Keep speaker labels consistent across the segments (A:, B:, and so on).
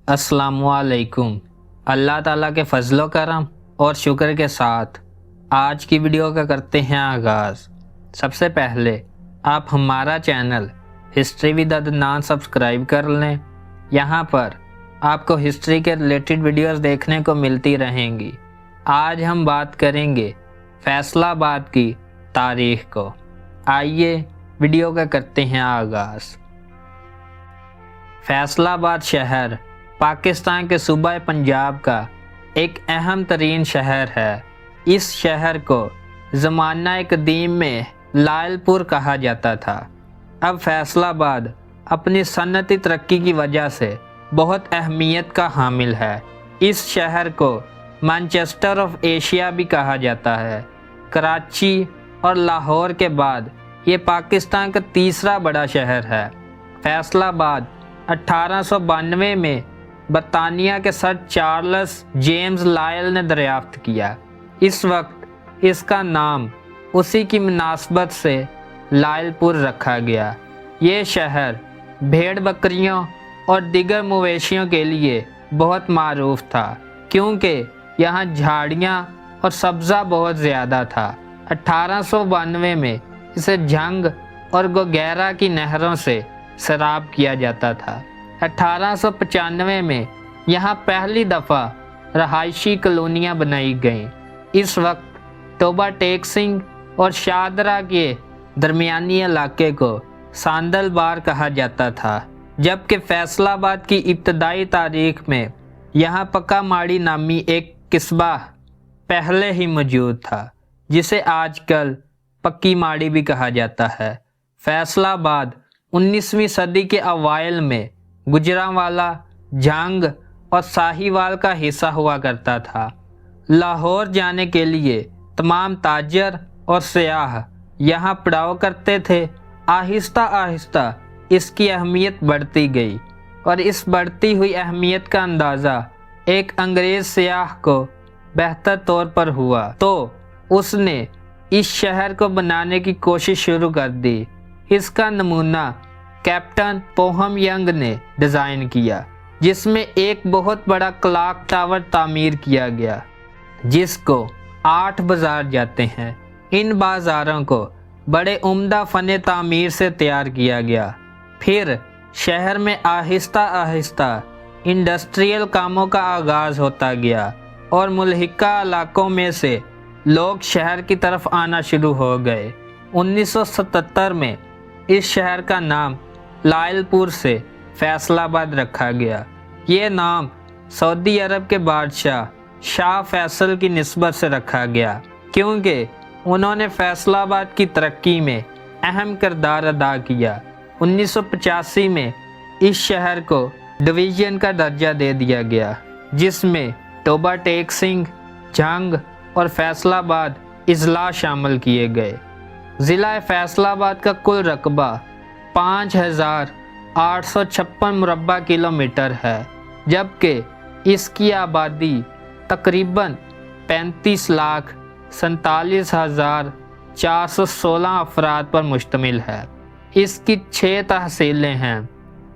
A: अस्सलामु अलैकुम। अल्लाह ताला के फजलो करम और शुक्र के साथ आज की वीडियो का करते हैं आगाज़। सबसे पहले आप हमारा channel history with Adnan subscribe कर लें। यहाँ पर आपको हिस्ट्री के रिलेटेड वीडियोस देखने को मिलती रहेंगी। आज हम बात करेंगे फैसलाबाद की तारीख को। आइए वीडियो का करते हैं आगाज़। फैसलाबाद शहर पाकिस्तान के सूबा पंजाब का एक अहम तरीन शहर है। इस शहर को ज़माना कदीम में लायलपुर कहा जाता था। अब फैसलाबाद अपनी सनती तरक्की की वजह से बहुत अहमियत का हामिल है। इस शहर को मैनचेस्टर ऑफ एशिया भी कहा जाता है। कराची और लाहौर के बाद ये पाकिस्तान का तीसरा बड़ा शहर है। फैसलाबाद 1892 में बरतानिया के सर चार्ल्स जेम्स लायल ने दरियाफ्त किया। इस वक्त इसका नाम उसी की मुनासबत से लायलपुर रखा गया। ये शहर भेड़ बकरियों और दीगर मवेशियों के लिए बहुत मारूफ था, क्योंकि यहाँ झाड़ियाँ और सब्ज़ा बहुत ज़्यादा था। 1892 में इसे जंग और गोगैरा की नहरों से सैराब किया जाता था। 1895 में यहाँ पहली दफ़ा रहायशी कॉलोनियाँ बनाई गईं। इस वक्त तोबा टेक सिंह और शादरा के दरमियानी इलाके को सांदलबार कहा जाता था, जबकि फैसलाबाद की इब्तदाई तारीख में यहाँ पक्का माड़ी नामी एक कस्बा पहले ही मौजूद था, जिसे आजकल पक्की माड़ी भी कहा जाता है। फैसलाबाद 19वीं सदी के अवाइल में गुजरांवाला, जंग और साहिवाल का हिस्सा हुआ करता था। लाहौर जाने के लिए तमाम ताजर और सयाह यहाँ पड़ाव करते थे। आहिस्ता आहिस्ता इसकी अहमियत बढ़ती गई और इस बढ़ती हुई अहमियत का अंदाज़ा एक अंग्रेज़ सयाह को बेहतर तौर पर हुआ तो उसने इस शहर को बनाने की कोशिश शुरू कर दी। इसका नमूना कैप्टन पोहम यंग ने डिज़ाइन किया, जिसमें एक बहुत बड़ा क्लॉक टावर तामीर किया गया, जिसको 8 बाज़ार जाते हैं। इन बाज़ारों को बड़े उम्दा फ़न तामीर से तैयार किया गया। फिर शहर में आहिस्ता आहिस्ता इंडस्ट्रियल कामों का आगाज़ होता गया और मुल्हिका इलाकों में से लोग शहर की तरफ आना शुरू हो गए। 1977 में इस शहर का नाम लायलपुर से फैसलाबाद रखा गया। ये नाम सऊदी अरब के बादशाह शाह फैसल की निस्बत से रखा गया, क्योंकि उन्होंने फैसलाबाद की तरक्की में अहम किरदार अदा किया। 1985 में इस शहर को डिवीज़न का दर्जा दे दिया गया, जिसमें तोबा टेक सिंह, जंग और फैसलाबाद इजला शामिल किए गए। ज़िला फैसलाबाद का कुल रकबा 5856 मुरब्बा किलोमीटर है, जबकि इसकी आबादी तकरीबन 35,47,416 अफराद पर मुश्तमिल है। इसकी 6 तहसीलें हैं,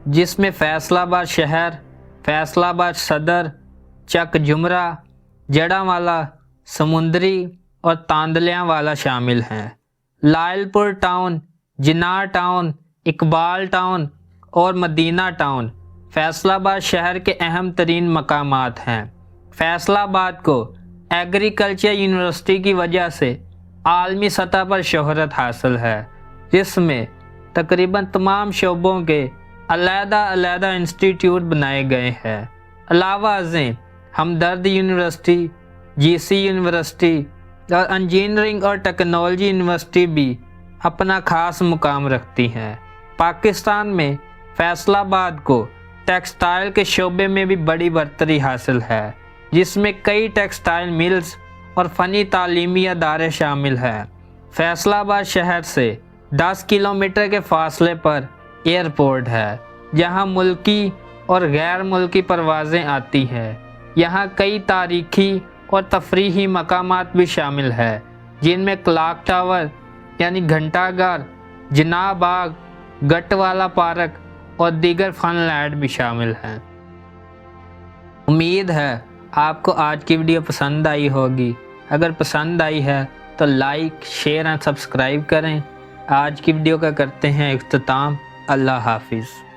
A: जिसमें फैसलाबाद शहर, फैसलाबाद सदर, चक जुमरा, जड़ांवाला, समुंदरी और तांदलियां वाला शामिल हैं। Lyallpur town, Jinnah town, Iqbal town और मदीना टाउन फैसलाबाद शहर के अहम तरीन मकामात हैं। फैसलाबाद को एग्रीकल्चर यूनिवर्सिटी की वजह से आलमी सतह पर शोहरत हासिल है, जिसमें तकरीबन तमाम शोबों के अलग-अलग इंस्टीट्यूट बनाए गए हैं। अलावा अज़ें हमदर्द यूनिवर्सिटी, जीसी यूनिवर्सिटी और इंजीनियरिंग और टेक्नोलॉजी यूनिवर्सिटी भी अपना ख़ास मुकाम रखती हैं। पाकिस्तान में फैसलाबाद को टेक्सटाइल के शोबे में भी बड़ी बरतरी हासिल है, जिसमें कई टेक्सटाइल मिल्स और फ़नी तालीमी अदारे शामिल हैं। फैसलाबाद शहर से 10 किलोमीटर के फासले पर एयरपोर्ट है, जहां मुल्की और गैर मुल्की परवाज़ें आती हैं। यहाँ कई तारीखी और तफरीही मकामात भी शामिल है, जिनमें क्लॉक टावर यानी घंटाघर, जिना बाग, गटवाला पार्क और दीगर फन लैंड भी शामिल हैं। امید ہے آپ کو آج کی ویڈیو پسند آئی ہوگی۔ اگر پسند آئی ہے تو لائک، شیئر اور سبسکرائب کریں۔ آج کی ویڈیو کا کرتے ہیں اختتام۔ اللہ حافظ۔